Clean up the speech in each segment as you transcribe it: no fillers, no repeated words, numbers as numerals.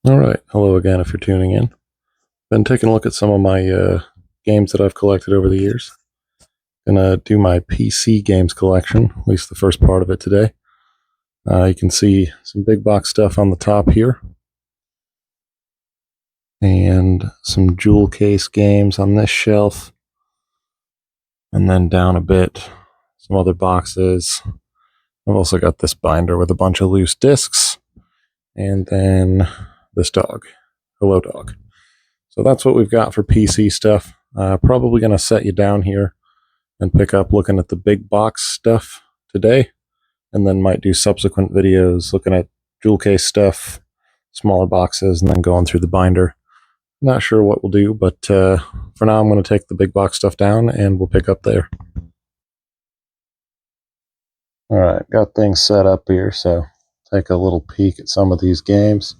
All right. Hello again if you're tuning in. Been taking a look at some of my games that I've collected over the years. Gonna do my PC games collection, at least the first part of it today. You can see some big box stuff on the top here, and some jewel case games on this shelf, and then down a bit, some other boxes. I've also got this binder with a bunch of loose discs, and then this dog. Hello, dog. So that's what we've got for PC stuff. Probably going to set you down here and pick up looking at the big box stuff today, and then might do subsequent videos looking at jewel case stuff, smaller boxes, and then going through the binder. Not sure what we'll do, but for now I'm going to take the big box stuff down and we'll pick up there. All right, got things set up here, so take a little peek at some of these games.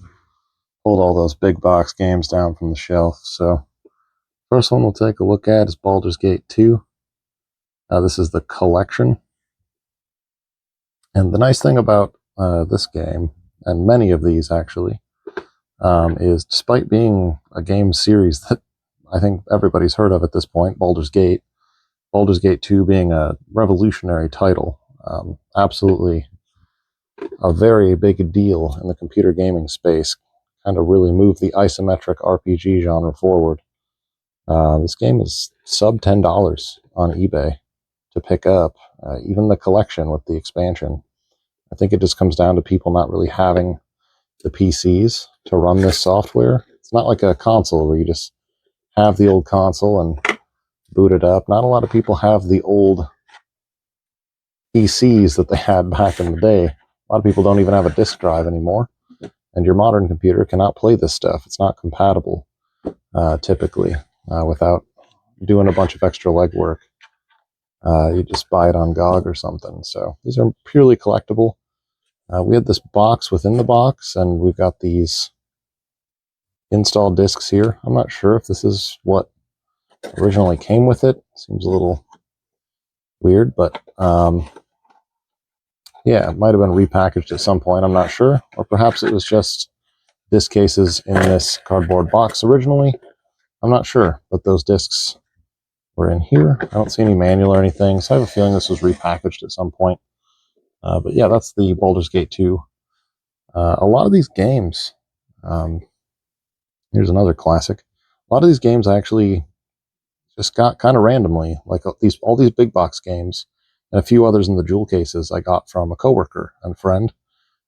Pulled all those big box games down from the shelf. So first one we'll take a look at is Baldur's Gate 2. This is the collection. And the nice thing about this game, and many of these actually, is despite being a game series that I think everybody's heard of at this point, Baldur's Gate 2 being a revolutionary title, absolutely a very big deal in the computer gaming space, kind of really moved the isometric RPG genre forward. This game is sub $10 on eBay to pick up, even the collection with the expansion. I think it just comes down to people not really having the PCs to run this software. It's not like a console where you just have the old console and boot it up. Not a lot of people have the old PCs that they had back in the day. A lot of people don't even have a disk drive anymore, and your modern computer cannot play this stuff. It's not compatible, typically, without doing a bunch of extra legwork. You just buy it on GOG or something. So these are purely collectible. We had this box within the box, and we've got these install discs here. I'm not sure if this is what originally came with it. Seems a little weird, but yeah, it might have been repackaged at some point. I'm not sure. Or perhaps it was just disc cases in this cardboard box originally. I'm not sure, but those discs were in here. I don't see any manual or anything, so I have a feeling this was repackaged at some point. But yeah, that's the Baldur's Gate 2. A lot of these games, here's another classic. A lot of these games I actually just got kind of randomly, like all these big box games, and a few others in the jewel cases I got from a coworker and friend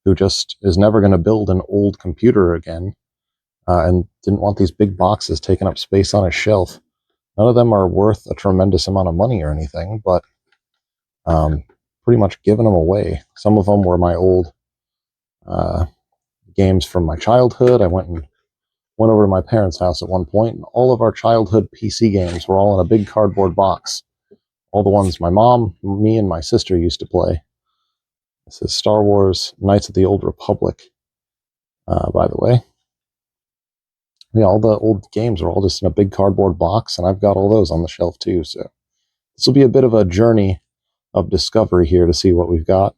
who just is never going to build an old computer again, and didn't want these big boxes taking up space on his shelf. None of them are worth a tremendous amount of money or anything, but pretty much giving them away. Some of them were my old games from my childhood. I went over to my parents' house at one point, and all of our childhood PC games were all in a big cardboard box. All the ones my mom, me, and my sister used to play. This is Star Wars Knights of the Old Republic, by the way. Yeah, all the old games are all just in a big cardboard box, and I've got all those on the shelf too. So this will be a bit of a journey of discovery here to see what we've got.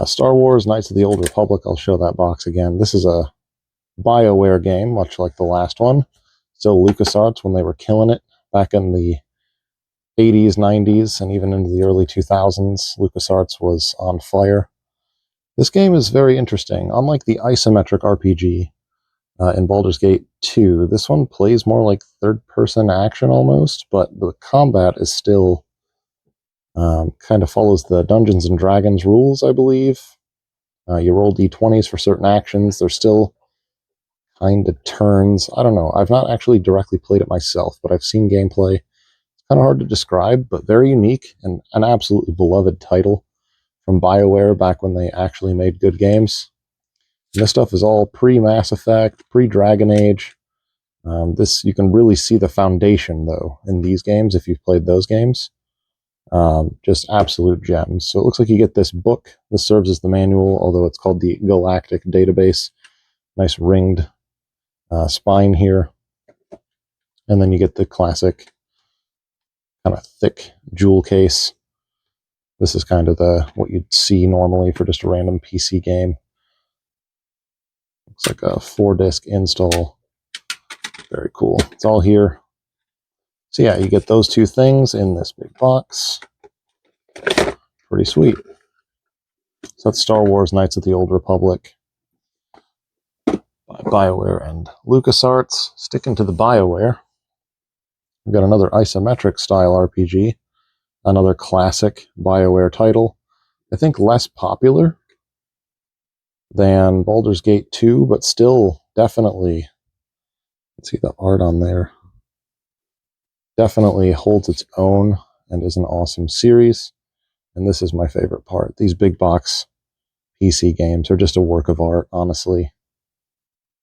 Star Wars Knights of the Old Republic, I'll show that box again. This is a BioWare game, much like the last one. Still LucasArts when they were killing it back in the 80s, 90s, and even into the early 2000s. LucasArts was on fire. This game is very interesting. Unlike the isometric RPG in Baldur's Gate 2, this one plays more like third-person action almost, but the combat is still kind of follows the Dungeons and Dragons rules, I believe. You roll d20s for certain actions. There's still kind of turns. I don't know. I've not actually directly played it myself, but I've seen gameplay. It's kind of hard to describe, but very unique and an absolutely beloved title from BioWare back when they actually made good games. And this stuff is all pre-Mass Effect, pre-Dragon Age. This you can really see the foundation, though, in these games if you've played those games. Just absolute gems. So it looks like you get this book. This serves as the manual, although it's called the Galactic Database. Nice ringed spine here. And then you get the classic kind of thick jewel case. This is kind of what you'd see normally for just a random PC game. Looks like a 4-disc install. Very cool. It's all here. So yeah, you get those two things in this big box. Pretty sweet. So that's Star Wars Knights of the Old Republic by BioWare and LucasArts. Sticking to the BioWare, we've got another isometric style RPG, another classic BioWare title. I think less popular than Baldur's Gate 2, but still definitely, let's see the art on there, definitely holds its own and is an awesome series. And this is my favorite part. These big box PC games are just a work of art, honestly.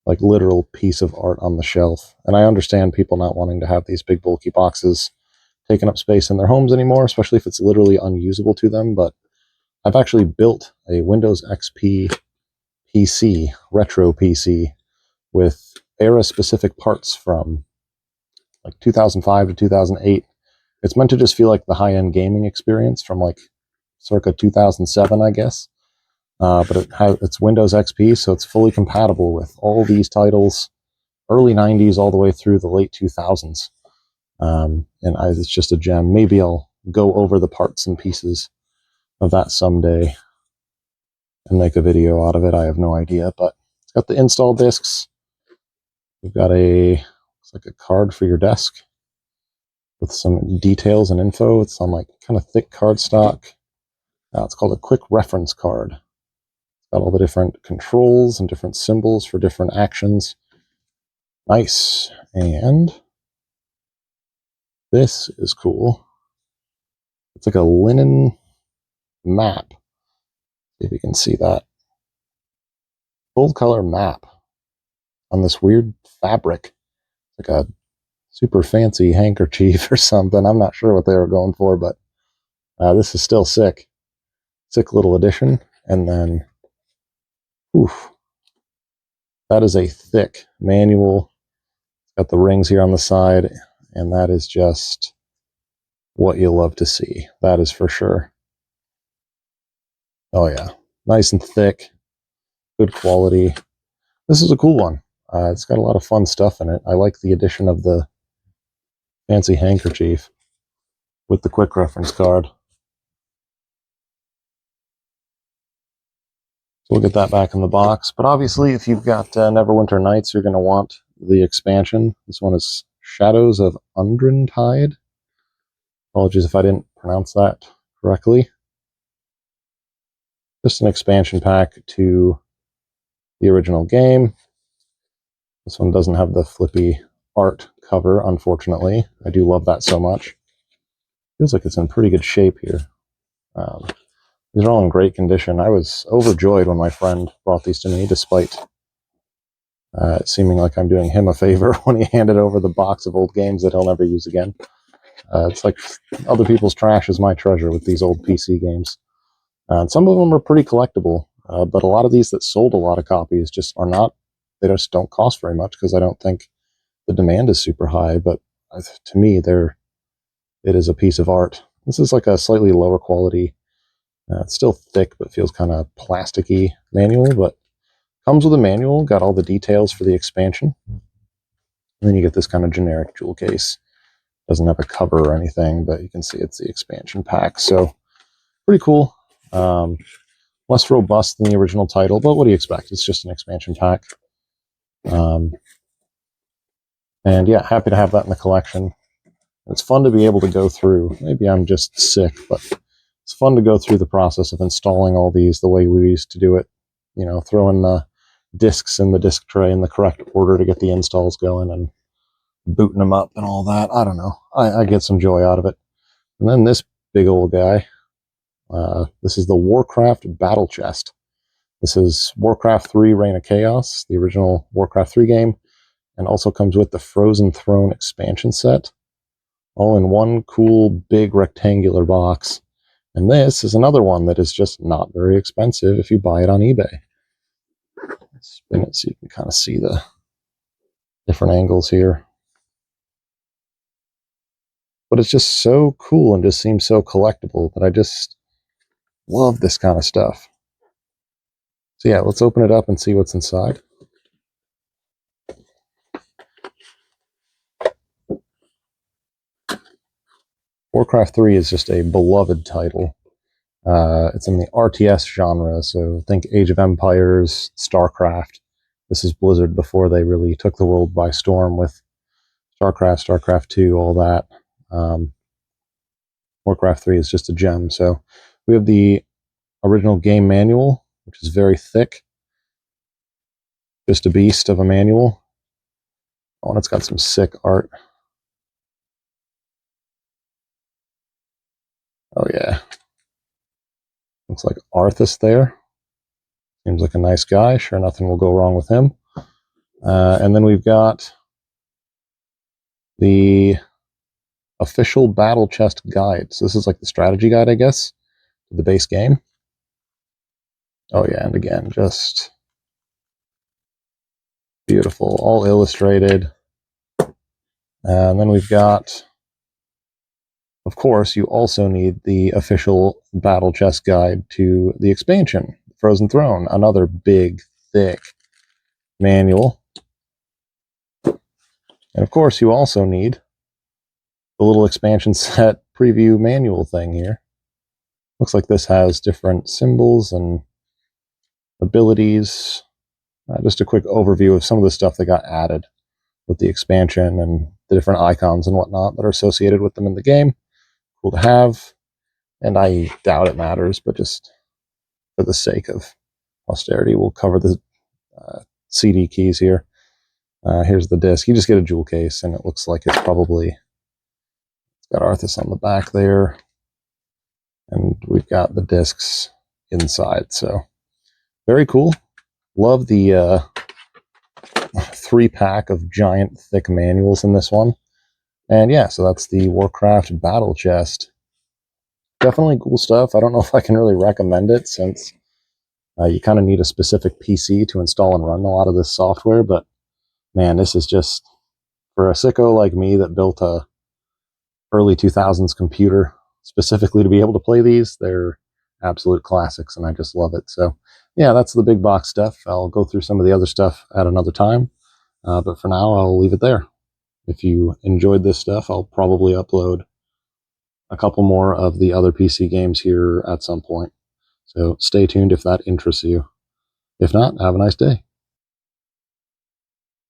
Like literal piece of art on the shelf. And I understand people not wanting to have these big bulky boxes taking up space in their homes anymore, especially if it's literally unusable to them. But I've actually built a Windows XP PC, retro PC, with era-specific parts from like 2005 to 2008. It's meant to just feel like the high-end gaming experience from like circa 2007, I guess. But it's Windows XP, so it's fully compatible with all these titles, early 90s all the way through the late 2000s. It's just a gem. Maybe I'll go over the parts and pieces of that someday and make a video out of it. I have no idea, but it's got the install discs. We've got looks like a card for your desk with some details and info. It's on like kind of thick cardstock. It's called a quick reference card. It's got all the different controls and different symbols for different actions. Nice. And this is cool. It's like a linen map. See if you can see that. Full color map on this weird fabric. Like a super fancy handkerchief or something. I'm not sure what they were going for, but this is still sick. Sick little addition. And then, oof, that is a thick manual. It's got the rings here on the side, and that is just what you love to see. That is for sure. Oh yeah, nice and thick, good quality. This is a cool one. It's got a lot of fun stuff in it. I like the addition of the fancy handkerchief with the quick reference card. So we'll get that back in the box. But obviously, if you've got Neverwinter Nights, you're going to want the expansion. This one is Shadows of Undrentide. Apologies if I didn't pronounce that correctly. Just an expansion pack to the original game. This one doesn't have the flippy art cover, unfortunately. I do love that so much. Feels like it's in pretty good shape here. These are all in great condition. I was overjoyed when my friend brought these to me, despite seeming like I'm doing him a favor when he handed over the box of old games that he'll never use again. It's like other people's trash is my treasure with these old PC games. And some of them are pretty collectible, but a lot of these that sold a lot of copies just are not. They just don't cost very much because I don't think the demand is super high. But to me, it is a piece of art. This is like a slightly lower quality. It's still thick, but feels kind of plasticky manual, but comes with a manual, got all the details for the expansion. And then you get this kind of generic jewel case. Doesn't have a cover or anything, but you can see it's the expansion pack. So pretty cool. Less robust than the original title, but what do you expect? It's just an expansion pack. And yeah, happy to have that in the collection. It's fun to be able to go through. Maybe I'm just sick, but it's fun to go through the process of installing all these the way we used to do it. You know, throwing the discs in the disc tray in the correct order to get the installs going and booting them up and all that. I don't know. I get some joy out of it. And then this big old guy. This is the Warcraft Battle Chest. This is Warcraft 3 Reign of Chaos, the original Warcraft 3 game, and also comes with the Frozen Throne expansion set, all in one cool, big, rectangular box. And this is another one that is just not very expensive if you buy it on eBay. Let's spin it so you can kind of see the different angles here. But it's just so cool and just seems so collectible that I just love this kind of stuff. So yeah, let's open it up and see what's inside. Warcraft 3 is just a beloved title. It's in the RTS genre, so think Age of Empires, StarCraft. This is Blizzard before they really took the world by storm with StarCraft, StarCraft 2, all that. Warcraft 3 is just a gem. So we have the original game manual, which is very thick. Just a beast of a manual. Oh, and it's got some sick art. Oh, yeah. Looks like Arthas there. Seems like a nice guy. Sure, nothing will go wrong with him. And then we've got the official battle chest guide. So this is like the strategy guide, I guess, to the base game. Oh, yeah, and again, just beautiful. All illustrated. And then we've got, of course, you also need the official battle chest guide to the expansion, Frozen Throne, another big, thick manual. And of course, you also need the little expansion set preview manual thing here. Looks like this has different symbols and abilities. Just a quick overview of some of the stuff that got added with the expansion and the different icons and whatnot that are associated with them in the game. Cool to have. And I doubt it matters, but just for the sake of posterity, we'll cover the CD keys here. Here's the disc. You just get a jewel case, and it looks like it's probably got Arthas on the back there, and we've got the discs inside. So very cool. Love the 3-pack of giant thick manuals in this one. And yeah, so that's the Warcraft battle chest. Definitely cool stuff. I don't know if I can really recommend it, since you kind of need a specific PC to install and run a lot of this software, but man, this is just, for a sicko like me that built a early 2000s computer specifically to be able to play these, they're absolute classics, and I just love it. So yeah, that's the big box stuff. I'll go through some of the other stuff at another time, but for now, I'll leave it there. If you enjoyed this stuff, I'll probably upload a couple more of the other PC games here at some point. So stay tuned if that interests you. If not, have a nice day.